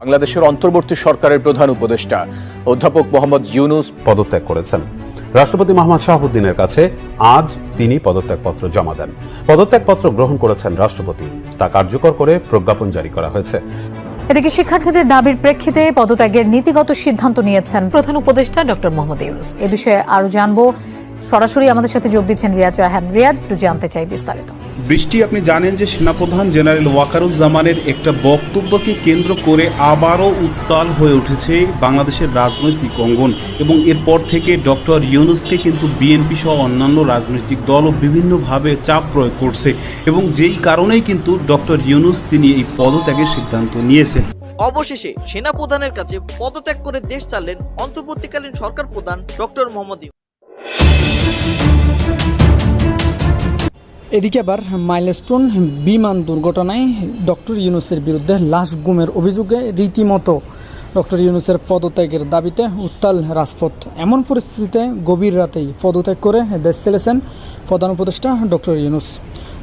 বাংলাদেশের অন্তর্বর্তী সরকারের প্রধান উপদেষ্টা অধ্যাপক মোহাম্মদ ইউনূস পদত্যাগ করেছেন। রাষ্ট্রপতি মোহাম্মদ শাহাবুদ্দিনের কাছে আজ তিনি পদত্যাগপত্র জমা দেন। পদত্যাগপত্র গ্রহণ করেছেন রাষ্ট্রপতি, তা কার্যকর করে প্রজ্ঞাপন জারি করা হয়েছে। এদিকে শিক্ষার্থীদের দাবির প্রেক্ষিতে পদত্যাগের নীতিগত সিদ্ধান্ত নিয়েছেন প্রধান উপদেষ্টা ডক্টর মোহাম্মদ ইউনূস। এ বিষয়ে আরো জানবো, সরাসরি আমাদের সাথে যোগ দিচ্ছেন রিয়াজ রায়হান। রিয়াজ, একটু জানতে চাই বিস্তারিত। বৃষ্টি, আপনি জানেন যে সেনাপ্রধান জেনারেল ওয়াকারুজ্জামানের একটা বক্তব্যকে কেন্দ্র করে আবারও উত্তাল হয়ে উঠেছে বাংলাদেশের রাজনৈতিক অঙ্গন, এবং এরপর থেকে ডক্টর ইউনূসকে কিন্তু বিএনপি সহ অন্যান্য রাজনৈতিক দলও বিভিন্নভাবে চাপ প্রয়োগ করছে, এবং যেই কারণেই কিন্তু ডক্টর ইউনূস তিনি এই পদত্যাগের সিদ্ধান্ত নিয়েছেন। অবশেষে সেনাপ্রধানের কাছে পদত্যাগ করে দেশ চাললেন অন্তর্বর্তীকালীন সরকার প্রধান ডক্টর মোহাম্মদ ইউনূস। এদিকে আবার মাইলস্টোন বিমান দুর্ঘটনায় ডক্টর ইউনূসের বিরুদ্ধে লাশ গুমের অভিযোগে রীতিমতো ডক্টর ইউনূসের পদত্যাগের দাবিতে উত্তাল রাজপথ। এমন পরিস্থিতিতে গভীর রাতেই পদত্যাগ করে দেশ ছেড়েছেন প্রধান উপদেষ্টা ডক্টর ইউনূস।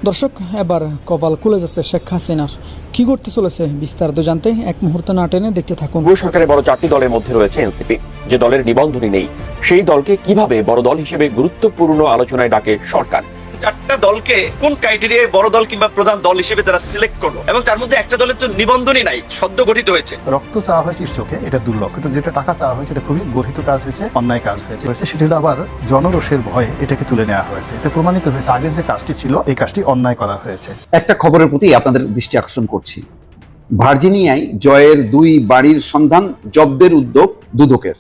দর্শক, এবার কপাল খুলে যাচ্ছে শেখ হাসিনার। কি করতে চলেছে বিস্তারিত জানতে এক মুহূর্ত না টেনে দেখতে থাকুন। সরকারের বড় চারটি দলের মধ্যে রয়েছে এনসিপি, যে দলের নিবন্ধনই নেই। সেই দলকে কিভাবে বড় দল হিসেবে গুরুত্বপূর্ণ আলোচনায় ডাকে সরকার? চারটা দলকে কোন ক্রাইটেরিয়ায় বড় দল কিংবা প্রধান দল হিসেবে তারা সিলেক্ট করলো, এবং তার মধ্যে একটা দলের তো নিবন্ধনই নাই, সদ্য গঠিত হয়েছে। রক্ত চাওয়া হয়েছে শীর্ষকে, এটা দুর্লভ, কিন্তু যেটা টাকা চাওয়া হয়েছে এটা খুবই গঠিত কাজ হয়েছে, অন্যায় কাজ হয়েছে। সেটা হলো আবার জনরোষের ভয়ে এটাকে তুলে নেওয়া হয়েছে। এতে প্রমাণিত হয়েছে আগের যে কাজটি ছিল এই কাজটি অন্যায় করা হয়েছে। একটা খবরের প্রতি আপনাদের দৃষ্টি আকর্ষণ করছি। ভার্জিনিয়ায় জয়ের 2 বাড়ির সন্ধান, জব্দের উদ্যোগ দুদকের।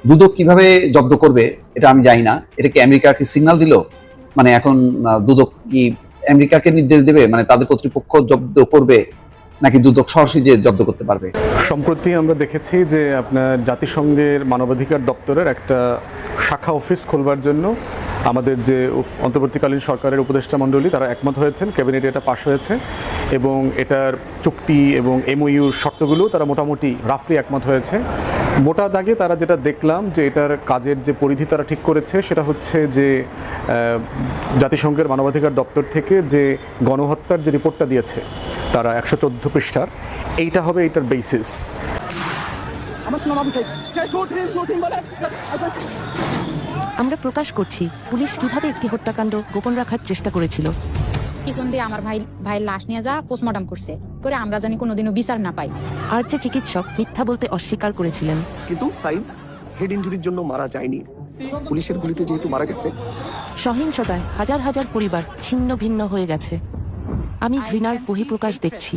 দুদক কিভাবে জব্দ করবে এটা আমি জানি না। এটা কি আমেরিকাকে সিগন্যাল দিল? মানে এখন দুদক কি আমেরিকাকে নির্দেশ দেবে, মানে তাদের কর্তৃপক্ষ জব্দ করবে, নাকি দুদক সরাসরি যে জব্দ করতে পারবে? সম্প্রতি আমরা দেখেছি যে আপনার জাতিসংঘের মানবাধিকার দপ্তরের একটা শাখা অফিস খুলবার জন্য আমাদের যে অন্তর্বর্তীকালীন সরকারের উপদেষ্টা মণ্ডলী তারা একমত হয়েছেন, ক্যাবিনেটে এটা পাশ হয়েছে, এবং এটার চুক্তি এবং এমওইউর শর্তগুলো তারা মোটামুটি রাফলি একমত হয়েছে। মোটা দাগে তারা যেটা দেখলাম যে এটার কাজের যে পরিধি তারা ঠিক করেছে সেটা হচ্ছে যে জাতিসংঘের মানবাধিকার দপ্তর থেকে যে গণহত্যার যে রিপোর্টটা দিয়েছে তারা 114 পৃষ্ঠার, এইটা হবে এটার বেসিস। আমরা প্রকাশ করছি পুলিশ কিভাবে একটি হত্যাকাণ্ড গোপন রাখার চেষ্টা করেছিল। পিছন দিয়ে আমার ভাইয়ের লাশ নিয়ে যা পোস্টমর্টম করছে করে আমরা জানি কোনোদিনও বিচার না পাই। আর যে চিকিৎসক মিথ্যা বলতে অস্বীকার করেছিলেন। কিন্তু সাইদ হেড ইনজুরির জন্য মারা যায়নি, পুলিশের গুলিতে যেহেতু মারা গেছে। সহিংসতায় হাজার হাজার পরিবার ছিন্ন ভিন্ন হয়ে গেছে। আমি ঘৃণার বহিঃপ্রকাশ দেখছি।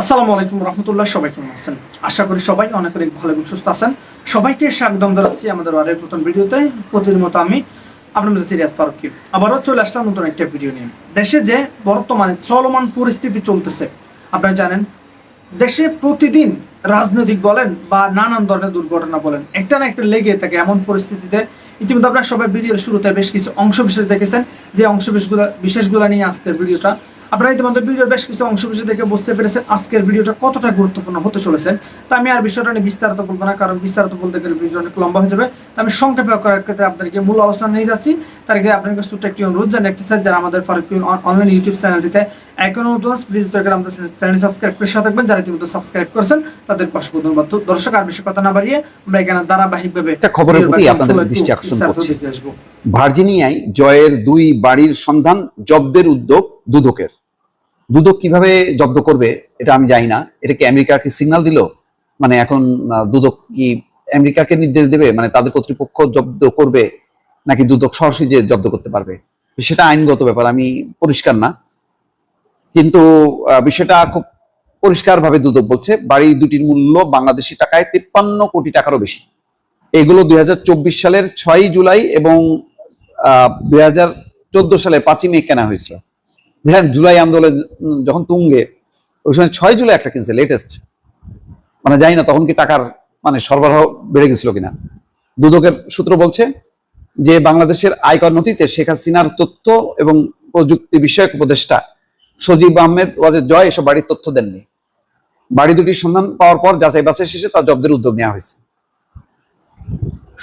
আসসালামু আলাইকুম রহমতুল্লাহ, সবাই কেমন আছেন? আশা করি সবাই অনেক অনেক ভালো এবং সুস্থ আছেন। সবাইকে স্বাগতম জানাচ্ছি আমাদের আরেক নতুন ভিডিওতে। প্রতিদিন মতো আমি আপনাদের রিয়াজ ফারুকী আবারও চলে আসলাম নতুন একটা ভিডিও নিয়ে। দেশে যে বর্তমানে চলমান পরিস্থিতি চলতেছে, আপনারা জানেন দেশে প্রতিদিন রাজনৈতিক বলেন বা নানান ধরনের দুর্ঘটনা বলেন একটা না একটা লেগে থাকে। এমন পরিস্থিতিতে ইতিমধ্যে আপনারা সবাই ভিডিওর শুরুতে বেশ কিছু অংশ বিশেষ দেখেছেন, যে অংশ বিশেষগুলো নিয়ে আজকের ভিডিওটা। আপনারা ইতিমধ্যে ভিডিওর বেশ কিছু অংশ বিশেষ দেখে বুঝতে পেরেছেন আজকের ভিডিওটা কতটা গুরুত্বপূর্ণ হতে চলেছে। তা আমি আর বিষয়টা নিয়ে বিস্তারিত বলবো না, কারণ বিস্তারিত বলতে গেলে ভিডিও অনেক লম্বা হয়ে যাবে। আমি সংক্ষেপে করার ক্ষেত্রে আপনাদেরকে মূল আলোচনা নিয়ে যাচ্ছি। তার আগে আপনাদের ছোট্ট একটি অনুরোধ জানিয়ে রাখতে চাই, যারা আমাদের ফারুকী অনলাইন ইউটিউব চ্যানেলটিতে এখনো নতুন প্লিজ দয়া করে আমাদের চ্যানেল সাবস্ক্রাইব করে সাথে থাকবেন। যারা ইতিমধ্যে সাবস্ক্রাইব করেছেন তাদের অসংখ্য ধন্যবাদ। দর্শক, আর বেশি কথা না বাড়িয়ে আমরা এখানে ধারাবাহিকভাবে একটা খবরের প্রতি আপনাদের দৃষ্টি আকর্ষণ করছি। ভার্জিনিয়ায় জয়ের 2 বাড়ির সন্ধান, জব্দের উদ্যোগ দুদকের। দুদক কিভাবে জব্দ করবে এটা আমি জানি না। এটা কি আমেরিকাকে সিগন্যাল দিল? মানে এখন দুদক কি আমেরিকাকে নির্দেশ দেবে, মানে তাদের কর্তৃপক্ষ জব্দ করবে, নাকি দুদক সরাসরি যে জব্দ করতে পারবে? সেটা আইনগত ব্যাপার, আমি পরিষ্কার না, কিন্তু বিষয়টা খুব পরিষ্কার ভাবে দুদক বলছে বাড়ি দুটির মূল্য বাংলাদেশি টাকায় 53 কোটি টাকারও বেশি। এগুলো 2024 সালের 6 জুলাই এবং 2014 সালে 5 মে কেনা হয়েছিল। দেখেন, জুলাই আন্দোলন যখন তুঙ্গে, ওই সময় 6 জুলাই একটা কিনছে লেটেস্ট। মানে জানি না তখন কি টাকার মানে সরবরাহ বেড়ে গেছিল কিনা। দুদকের সূত্র বলছে যে বাংলাদেশের আয়কর নথিতে শেখ হাসিনার তথ্য এবং প্রযুক্তি বিষয়ক উপদেষ্টা সজীব আহমেদ ওয়াজেদ জয় এসব বাড়ির তথ্য দেননি। বাড়ি দুটির সন্ধান পাওয়ার পর যাচাই বাছাই শেষে তা জব্দের উদ্যোগ নেওয়া হয়েছে।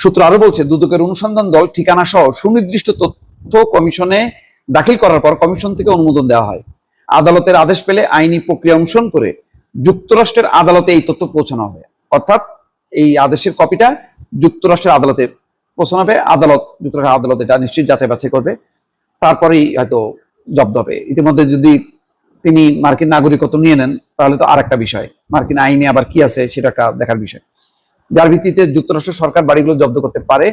সূত্র আরো বলছে দুদকের অনুসন্ধান দল ঠিকানা সহ সুনির্দিষ্ট তথ্য কমিশনে দাখিল করার পর কমিশন থেকে অনুমোদন দেওয়া হয়। আদালতের আদেশ পেলে আইনি প্রক্রিয়া অনুসরণ করে যুক্তরাষ্ট্রের আদালতে এই তথ্য পৌঁছানো হবে, অর্থাৎ এই আদেশের কপিটা যুক্তরাষ্ট্রের আদালতে পৌঁছানো হবে। যুক্তরাষ্ট্রের আদালত এটা নিশ্চিত যাচাই বাছাই করবে, তারপরেই হয়তো জব্দ হবে। ইতিমধ্যে যদি তিনি মার্কিন নাগরিকত্ব নিয়ে নেন তাহলে তো আরেকটা বিষয়, মার্কিন আইনে আবার কি আছে সেটা একটা দেখার বিষয়, যার ভিত্তিতে যুক্তরাষ্ট্র সরকার বাড়িগুলো জব্দ করতে পারে।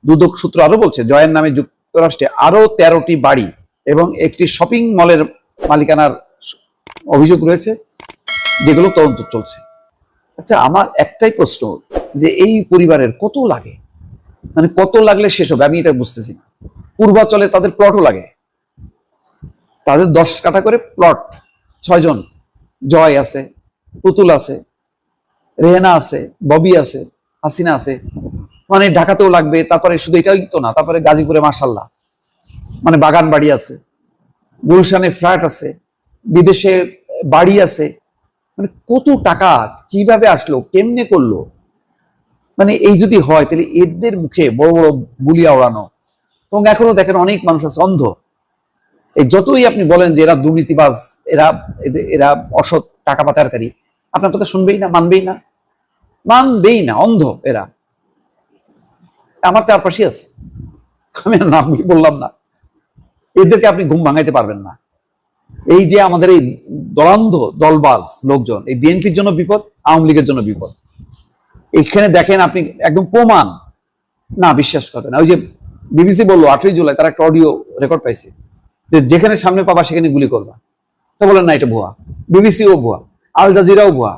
দুদক সূত্র আরো বলছে জয়ের নামে যুক্তরাষ্ট্রে আরো 13টি বাড়ি এবং একটি শপিং মলের মালিকানার অভিযোগ রয়েছে, যেগুলো তদন্ত চলছে। আচ্ছা, আমার একটাই প্রশ্ন যে এই পরিবারের কত লাগে, মানে কত লাগলে শেষ হবে আমি এটা বুঝতেছি না। পূর্বাচলে তাদের প্লটও লাগে, তাদের 10 কাঠা করে প্লট, 6 জন, জয় আছে, পুতুল আছে, রেহেনা আছে, ববি আছে, হাসিনা আছে, মানে ঢাকাতেও লাগবে। তারপরে শুধু এটাই তো না, তারপরে গাজীপুরে মার্শাল্লাহ মানে বাগান বাড়ি আছে, গুলশানে ফ্ল্যাট আছে, বিদেশে বাড়ি আছে। মানে কত টাকা কিভাবে আসলো, কেমনে করলো? মানে এই যদি হয় তাহলে এদের মুখে বড় বড় গুলিয়া ওড়ানো। এবং এখনো দেখেন অনেক মানুষ আছে অন্ধ, এই যতই আপনি বলেন যে এরা দুর্নীতিবাজ, এরা অসৎ টাকা পাচারকারী, আপনার কথা শুনবেই না, মানবেই না, অন্ধ এরা। আমার চারপাশে আছে, আমি আর নাম বললাম না, এদেরকে আপনি ঘুম ভাঙাইতে পারবেন না। এই যে আমাদের এই দলান্ধ দলবাজ লোকজন, এই বিএনপির জন্য বিপদ, আওয়ামী লীগের জন্য বিপদ। এখানে দেখেন আপনি একদম প্রমাণ না, বিশ্বাস করবেন না। ওই যে বিবিসি বললো 8ই জুলাই তারা একটা অডিও রেকর্ড পাইছে যে যেখানে সামনে পাবা সেখানে গুলি করবা, তো বলেন না এটা ভুয়া, বিবিসিও ভুয়া, আল জাজিরাও ভুয়া।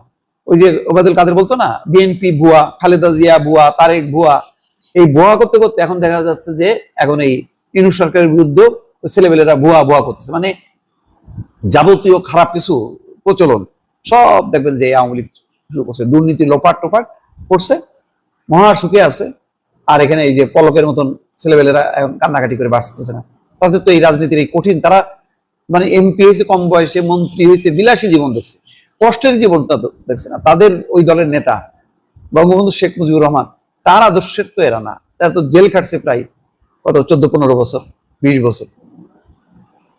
ওই যে ওবায়দুল কাদের বলতো না বিএনপি ভুয়া, খালেদা জিয়া ভুয়া, তারেক ভুয়া। এই ভুয়া করতে করতে এখন দেখা যাচ্ছে যে এখন এই ইউনূস সরকারের বিরুদ্ধে ছেলেবেলেরা ভুয়া করতেছে। মানে যাবতীয় খারাপ কিছু প্রচলন সব দেখবেন যে আওয়ামী লীগ শুরু করছে, দুর্নীতি লোপাট টোপাট করছে, মহা সুখে আছে। আর এখানে এই যে পলকের মতন ছেলেবেলেরা এখন কান্নাকাটি করে বাঁচতেছে না। তাদের তো এই রাজনীতির এই কঠিন, তারা মানে এমপি হয়েছে কম বয়সে, মন্ত্রী হয়েছে, বিলাসী জীবন দেখছে, কষ্টের জীবনটা দেখছে না। তাদের ওই দলের নেতা বঙ্গবন্ধু শেখ মুজিবুর রহমান, তার আদর্শের তো এরা না, তারা তো জেল খাটছে প্রায় কত 14-15 বছর, 20 বছর।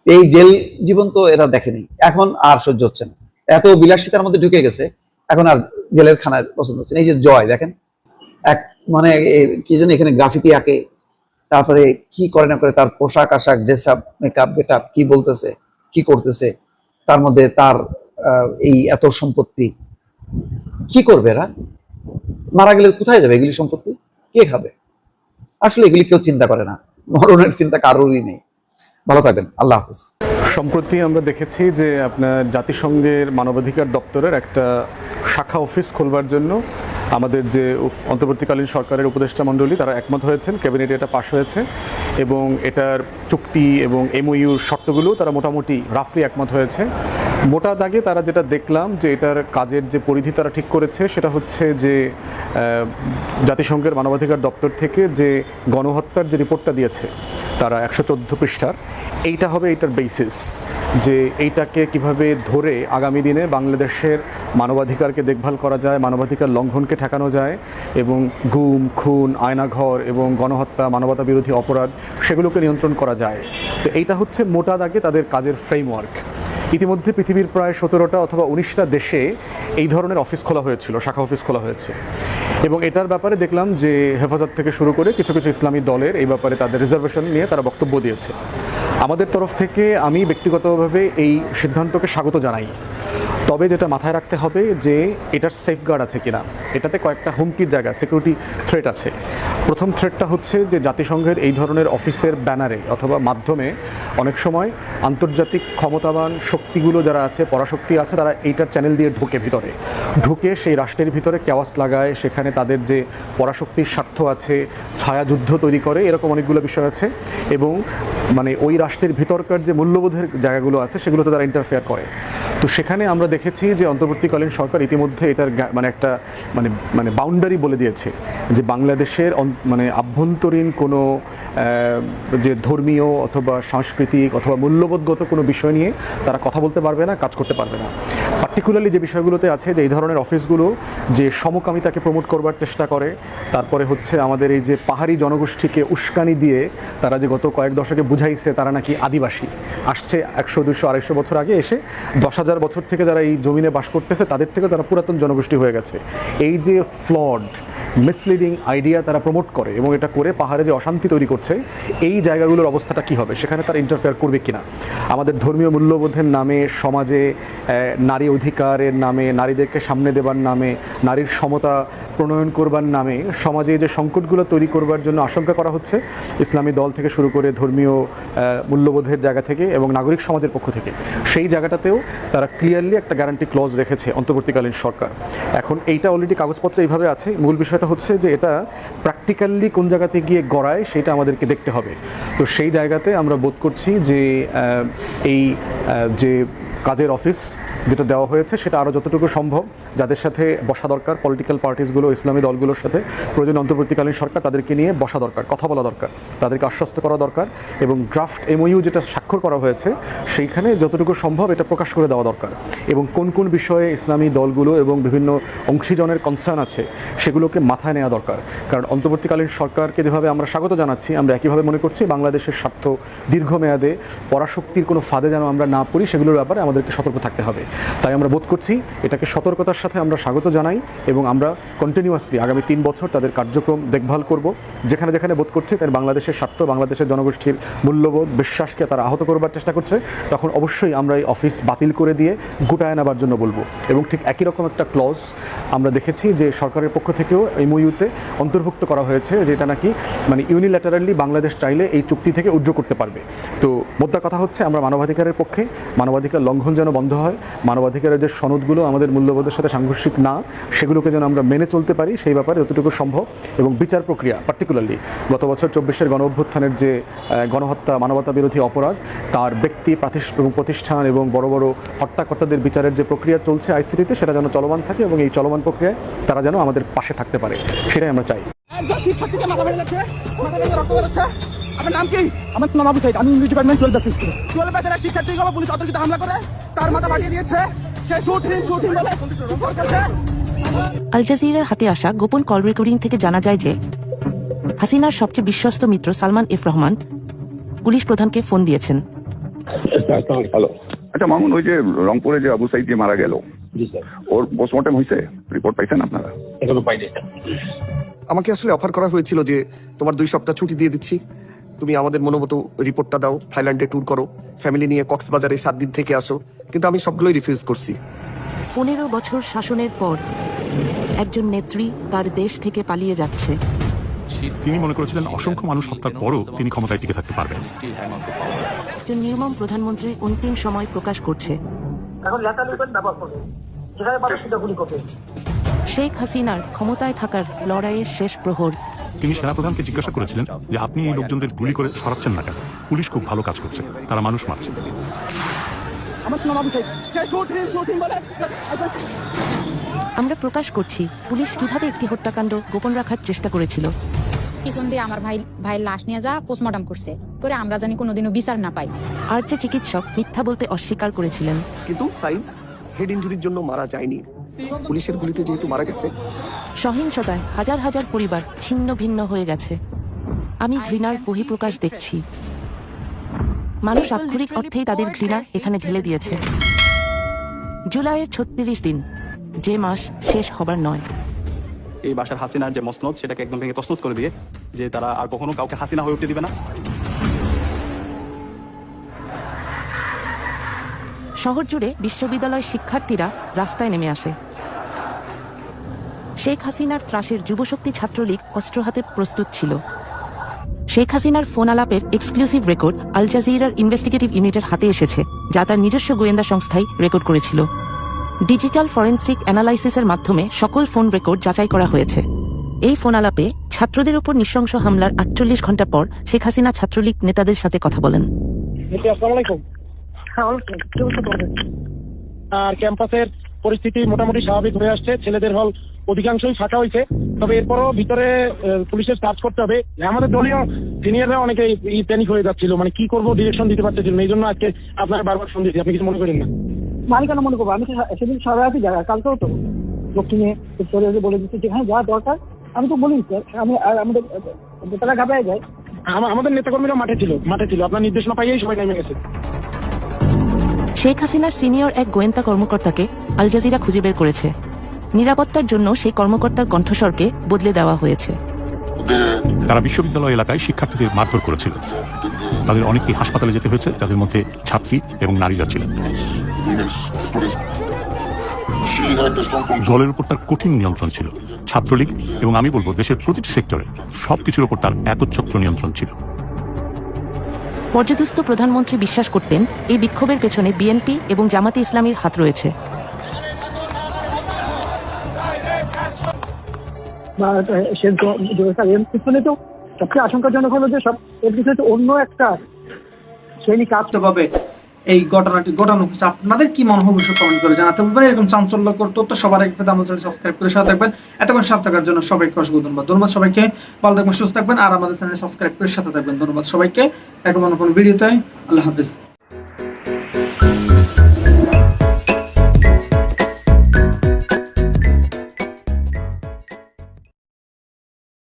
এই জেল জীবন তো এরা দেখেনি, এখন আর সহ্য হচ্ছে না, এত বিলাসিতার মধ্যে ঢুকে গেছে, এখন আর জেলের খানায় পছন্দ হচ্ছে না। এই যে জয় দেখেন, এক মানে কি যেন এখানে গ্রাফিতি আঁকে, তারপরে কি করে না করে, তার পোশাক আশাক, ড্রেস আপ, মেকআপ, গেটআপ, কি বলতেছে, কি করতেছে, তার মধ্যে তার এই এত সম্পত্তি, কি করবে এরা? মারা গেলে কোথায় যাবে এগুলি সম্পত্তি? কে খাবে? আসলে এগুলি কেউ চিন্তা করে না, মরণের চিন্তা কারোরই নেই। ভালো থাকবেন, আল্লাহ হাফিজ। সম্প্রতি আমরা দেখেছি যে আপনার জাতিসংঘের মানবাধিকার দপ্তরের একটা শাখা অফিস খুলবার জন্য আমাদের যে অন্তর্বর্তীকালীন সরকারের উপদেষ্টা মণ্ডলী তারা একমত হয়েছেন, ক্যাবিনেটে এটা পাশ হয়েছে এবং এটার চুক্তি এবং এমওইউর শর্তগুলো তারা মোটামুটি রাফলি একমত হয়েছে। মোটা দাগে তারা যেটা দেখলাম যে এটার কাজের যে পরিধি তারা ঠিক করেছে সেটা হচ্ছে যে জাতিসংঘের মানবাধিকার দপ্তর থেকে যে গণহত্যার যে রিপোর্টটা দিয়েছে তারা 114 পৃষ্ঠার, এইটা হবে এইটার বেসিস, যে এইটাকে কিভাবে ধরে আগামী দিনে বাংলাদেশের মানবাধিকারকে দেখভাল করা যায়, মানবাধিকার লঙ্ঘনকে ঠেকানো যায় এবং গুম, খুন, আয়নাঘর এবং গণহত্যা, মানবতা বিরোধী অপরাধ সেগুলোকে নিয়ন্ত্রণ করা যায়। তো এইটা হচ্ছে মোটা দাগে তাদের কাজের ফ্রেমওয়ার্ক। ইতিমধ্যে পৃথিবীর প্রায় 17টা অথবা 19টা দেশে এই ধরনের অফিস খোলা হয়েছিল, শাখা অফিস খোলা হয়েছে এবং এটার ব্যাপারে দেখলাম যে হেফাজত থেকে শুরু করে কিছু কিছু ইসলামী দলের এই ব্যাপারে তাদের রিজার্ভেশন নিয়ে তারা বক্তব্য দিয়েছে। আমাদের তরফ থেকে আমি ব্যক্তিগতভাবে এই সিদ্ধান্তকে স্বাগত জানাই। তবে যেটা মাথায় রাখতে হবে যে এটার সেফগার্ড আছে কিনা, এটাতে কয়েকটা হুমকির জায়গা, সিকিউরিটি থ্রেট আছে। প্রথম থ্রেটটা হচ্ছে যে জাতিসংঘের এই ধরনের অফিসের ব্যানারে অথবা মাধ্যমে অনেক সময় আন্তর্জাতিক ক্ষমতাবান শক্তিগুলো যারা আছে, পরাশক্তি আছে, তারা এইটার চ্যানেল দিয়ে ঢুকে সেই রাষ্ট্রের ভিতরে কেওয়াস লাগায়, সেখানে তাদের যে পরাশক্তির স্বার্থ আছে, ছায়াযুদ্ধ তৈরি করে, এরকম অনেকগুলো বিষয় আছে এবং মানে ওই রাষ্ট্রের ভিতরকার যে মূল্যবোধের জায়গাগুলো আছে সেগুলোতে তারা ইন্টারফেয়ার করে। তো সেখানে আমরা দেখেছি যে অন্তর্বর্তীকালীন সরকার ইতিমধ্যে এটার মানে একটা মানে বাউন্ডারি বলে দিয়েছে যে বাংলাদেশের মানে আভ্যন্তরীণ কোনো যে ধর্মীয় অথবা সাংস্কৃতিক অথবা মূল্যবোধগত কোনো বিষয় নিয়ে তারা কথা বলতে পারবে না, কাজ করতে পারবে না। পার্টিকুলারলি যে বিষয়গুলোতে আছে যে এই ধরনের অফিসগুলো যে সমকামিতাকে প্রমোট করবার চেষ্টা করে, তারপরে হচ্ছে আমাদের এই যে পাহাড়ি জনগোষ্ঠীকে উস্কানি দিয়ে তারা যে গত কয়েক দশকে বুঝাইছে তারা নাকি আদিবাসী, আসছে 100, 200, 250 বছর আগে এসে 10,000 হাজার বছর থেকে যারা এই জমিনে বাস করতেছে তাদের থেকে তারা পুরাতন জনগোষ্ঠী হয়ে গেছে। এই যে ফ্লড মিসলিডিং আইডিয়া তারা প্রমোট করে এবং এটা করে পাহাড়ে যে অশান্তি তৈরি করছে, এই জায়গাগুলোর অবস্থাটা কি হবে, সেখানে তারা ইন্টারফেয়ার করবে কিনা। আমাদের ধর্মীয় মূল্যবোধের নামে, সমাজে নারী অধিকারের নামে, নারীদেরকে সামনে দেবার নামে, নারীর সমতা প্রণয়ন করবার নামে সমাজে যে সংকটগুলো তৈরি করবার জন্য আশঙ্কা করা হচ্ছে ইসলামী দল থেকে শুরু করে ধর্মীয় মূল্যবোধের জায়গা থেকে এবং নাগরিক সমাজের পক্ষ থেকে, সেই জায়গাটাতেও তারা ক্লিয়ারলি একটা গ্যারান্টি ক্লজ রেখেছে অন্তর্বর্তীকালীন সরকার। এখন এইটা অলরেডি কাগজপত্রে এইভাবে আছে, মূল বিষয়টা হচ্ছে যে এটা প্র্যাকটিক্যালি কোন জায়গাতে গিয়ে গড়ায় সেটা আমাদেরকে দেখতে হবে। তো সেই জায়গাতে আমরা বোধ করছি যে এই যে কাজের অফিস যেটা দেওয়া হয়েছে সেটা আরও যতটুকু সম্ভব যাদের সাথে বসা দরকার, পলিটিক্যাল পার্টিসগুলো, ইসলামী দলগুলোর সাথে প্রয়োজন অন্তর্বর্তীকালীন সরকার তাদেরকে নিয়ে বসা দরকার, কথা বলা দরকার, তাদেরকে আশ্বস্ত করা দরকার এবং ড্রাফট এমওইউ যেটা স্বাক্ষর করা হয়েছে সেইখানে যতটুকু সম্ভব এটা প্রকাশ করে দেওয়া দরকার এবং কোন কোন বিষয়ে ইসলামী দলগুলো এবং বিভিন্ন অংশীজনের কনসার্ন আছে সেগুলোকে মাথায় নেওয়া দরকার। কারণ অন্তর্বর্তীকালীন সরকারকে যেভাবে আমরা স্বাগত জানাচ্ছি, আমরা একইভাবে মনে করছি বাংলাদেশের স্বার্থ দীর্ঘমেয়াদে পরাশক্তির কোনো ফাঁদে যেন আমরা না পড়ি সেগুলোর ব্যাপারে আমাদেরকে সতর্ক থাকতে হবে। তাই আমরা বোধ করছি এটাকে সতর্কতার সাথে আমরা স্বাগত জানাই এবং আমরা কন্টিনিউয়াসলি আগামী 3 বছর তাদের কার্যক্রম দেখভাল করব। যেখানে যেখানে বোধ করছে তার বাংলাদেশের স্বার্থ, বাংলাদেশের জনগোষ্ঠীর মূল্যবোধ, বিশ্বাসকে তারা আহত করবার চেষ্টা করছে, তখন অবশ্যই আমরা এই অফিস বাতিল করে দিয়ে গোটায় নেবার জন্য বলবো। এবং ঠিক একই রকম একটা ক্লজ আমরা দেখেছি যে সরকারের পক্ষ থেকেও এমওইউতে অন্তর্ভুক্ত করা হয়েছে, যেটা নাকি মানে ইউনিল্যাটারালি বাংলাদেশ চাইলে এই চুক্তি থেকে উইথড্র করতে পারবে। তো মোদ্দা কথা হচ্ছে আমরা মানবাধিকারের পক্ষে, মানবাধিকার লঙ্ঘন যেন বন্ধ হয়, মানবাধিকারের যে সনদগুলো আমাদের মূল্যবোধের সাথে সাংঘর্ষিক না সেগুলোকে যেন আমরা মেনে চলতে পারি সেই ব্যাপারে যতটুকু সম্ভব। এবং বিচার প্রক্রিয়া পার্টিকুলারলি গত বছর 24-এর গণ অভ্যুত্থানের যে গণহত্যা, মানবতা বিরোধী অপরাধ, তার ব্যক্তি এবং প্রতিষ্ঠান এবং বড় বড় হত্যাকর্তাদের বিচারের যে প্রক্রিয়া চলছে আইসিটিতে সেটা যেন চলমান থাকে এবং এই চলমান প্রক্রিয়ায় তারা যেন আমাদের পাশে থাকতে পারে, সেটাই আমরা চাই। আপনার নাম কি? আমার নাম আবু সাইদ, আমি ইংলিশ ডিপার্টমেন্ট 12 আসিস্ট্যান্ট। 12 ব্যাচের শিক্ষার্থী গো পুলিশ অতর্কিত হামলা করে তার মাথা ফাটিয়ে দিয়েছে, সে শুটিং বলে করতেছে। আল জাজিরার হাতে আসা গোপন কল রেকর্ডিং থেকে জানা যায় যে হাসিনার সবচেয়ে বিশ্বস্ত মিত্র সালমান এফ রহমান পুলিশ প্রধানকে ফোন দিয়েছেন। হ্যালো, আচ্ছা মামুন, ওই যে রংপুরে যে আবু সাইদ যে মারা গেল, ওর পোস্টমর্টম হয়েছে? রিপোর্ট পাইছেন আপনারা? এখনো পাইনি। আমাকে আসলে অফার করা হয়েছিল যে তোমার 2 সপ্তাহ ছুটি দিয়ে দিচ্ছি, তুমি আমাদের মনোমতো রিপোর্টটা দাও, থাইল্যান্ডে ট্যুর করো, ফ্যামিলি নিয়ে কক্সবাজারে 7 দিন থেকে আসো, কিন্তু আমি সবগুলোই রিফিউজ করছি। 15 বছর শাসনের পর একজন নেত্রী তার দেশ থেকে পালিয়ে যাচ্ছে। তিনি মনে করেছিলেন অসংখ্য মানুষ হত্যার পরও তিনি ক্ষমতায় টিকে থাকতে পারবেন। একজন নির্মম প্রধানমন্ত্রী অন্তিম সময় প্রকাশ করছে শেখ হাসিনার ক্ষমতায় থাকার লড়াইয়ের শেষ প্রহর। তিনি সেনাপ্রধানকে জিজ্ঞাসা করেছিলেন যে আপনি এই লোকজনদের গুলি করে সরাচ্ছেন না কেন? পুলিশ খুব ভালো কাজ করছে, তারা মানুষ মারছে। আমরা প্রকাশ করছি পুলিশ কিভাবে একটি হত্যাকাণ্ড গোপন রাখার চেষ্টা করেছিল। পিছন দিয়ে আমার ভাইয়ের লাশ নিয়ে যা পোস্টমর্টম করছে, করে আমরা জানি কোনোদিনও বিচার না পাই। আর যে চিকিৎসক মিথ্যা বলতে অস্বীকার করেছিলেন। কিন্তু সাইদ হেড ইনজুরির জন্য মারা যায়নি, পুলিশের গুলিতে যেহেতু মারা গেছে। সহিংসতায় হাজার হাজার পরিবার ছিন্ন ভিন্ন হয়ে গেছে। আমি ঘৃণার বহিঃপ্রকাশ দেখছি। মানুষ আক্ষরিক অর্থেই তাদের ঘৃণা এখানে ঢেলে দিয়েছে। জুলাইয়ের 36 দিন, যে মাস শেষ হবার নয়। এই বাসার হাসিনার যে মসনদ সেটাকে একদম ভেঙে তছনছ করে দিয়ে যে তারা আর কখনো কাউকে হাসিনা হয়ে উঠতে দিবে না। শহর জুড়ে বিশ্ববিদ্যালয় শিক্ষার্থীরা রাস্তায় নেমে আসে। শেখ হাসিনার ত্রাসের যুবশক্তি ছাত্রলীগ অস্ত্র হাতে প্রস্তুত ছিল। শেখ হাসিনার ফোন আলাপের এক্সক্লুসিভ রেকর্ড আল জাজিরার ইনভেস্টিগেটিভ ইউনিটের হাতে এসেছে, যা তার নিজস্ব গোয়েন্দা সংস্থায় রেকর্ড করেছিল। ডিজিটাল ফরেনসিক অ্যানালাইসিসের মাধ্যমে সকল ফোন রেকর্ড যাচাই করা হয়েছে। এই ফোন আলাপে ছাত্রদের উপর নৃশংস হামলার 48 ঘন্টা পর শেখ হাসিনা ছাত্রলীগ নেতাদের সাথে কথা বলেন। আর ক্যাম্পাসের পরিস্থিতি মোটামুটি স্বাভাবিক হয়ে আসছে, ছেলেদের হল অধিকাংশই ফাঁকা হয়েছে, তবে এরপরও ভিতরে পুলিশের সার্চ করতে হবে। আমাদের দলীয় সিনিয়ররা অনেকে প্যানিক হয়ে যাচ্ছিল, মানে কি করবো ডিরেকশন দিতে পারতেছিল, এই জন্য আজকে আপনার বারবার ফোন দিচ্ছি। আপনি কিছু মনে করেন না? আমি কেন মনে করবো, আমি তো সেদিন সারা রাতি জায়গা, কালকেও তো দক্ষিণে বলে দিচ্ছি যেখানে যা দরকার আমি তো বলি স্যার। আমি আমাদের নেতারা ঘাবড়ায় যায়, আমাদের নেতাকর্মীরা মাঠে ছিল, আপনার নির্দেশনা পাইয়েই সবাই নেমে গেছে। শেখ হাসিনার সিনিয়র এক গোয়েন্দা কর্মকর্তাকে আল জাজিরা খুঁজে বের করেছে। নিরাপত্তার জন্য সেই কর্মকর্তার কণ্ঠস্বরকে বদলে দেওয়া হয়েছে। তারা বিশ্ববিদ্যালয় এলাকায় শিক্ষার্থীদের মারধর করেছিল। তাদের অনেকেই হাসপাতালে যেতে হয়েছে, যাদের মধ্যে ছাত্রী এবং নারীরা ছিলেন। দলের উপর তার কঠিন নিয়ন্ত্রণ ছিল। ছাত্রলীগ এবং আমি বলবো দেশের প্রতিটি সেক্টরে সবকিছুর উপর তার একচ্ছত্র নিয়ন্ত্রণ ছিল। পর্যদস্ত প্রধানমন্ত্রী বিশ্বাস করতেন এই বিক্ষোভের পেছনে বিএনপি এবং জামাতে ইসলামীর হাত রয়েছে। সবচেয়ে আশঙ্কাজনক হলো যে সব এর পিছনে অন্য একটা সৈনিক আত্মভাবে এই ঘটনাটি ঘটানো হয়েছে। আপনাদের কি মনে হবে কমেন্ট করে জানাতে পারবেন। এরকম চাঞ্চল্যকর তথ্য সবার আগে পেতে আমাদের চ্যানেল সাবস্ক্রাইব করে সাথে থাকবেন। এতক্ষণ সাথে থাকার জন্য সবাইকে অসংখ্য ধন্যবাদ। ধন্যবাদ সবাইকে, ভালো থাকবেন, সুস্থ থাকবেন, আর আমাদের চ্যানেল সাবস্ক্রাইব করে সাথে থাকবেন। ধন্যবাদ সবাইকে। এখন ভিডিওতে আল্লাহ হাফিজ।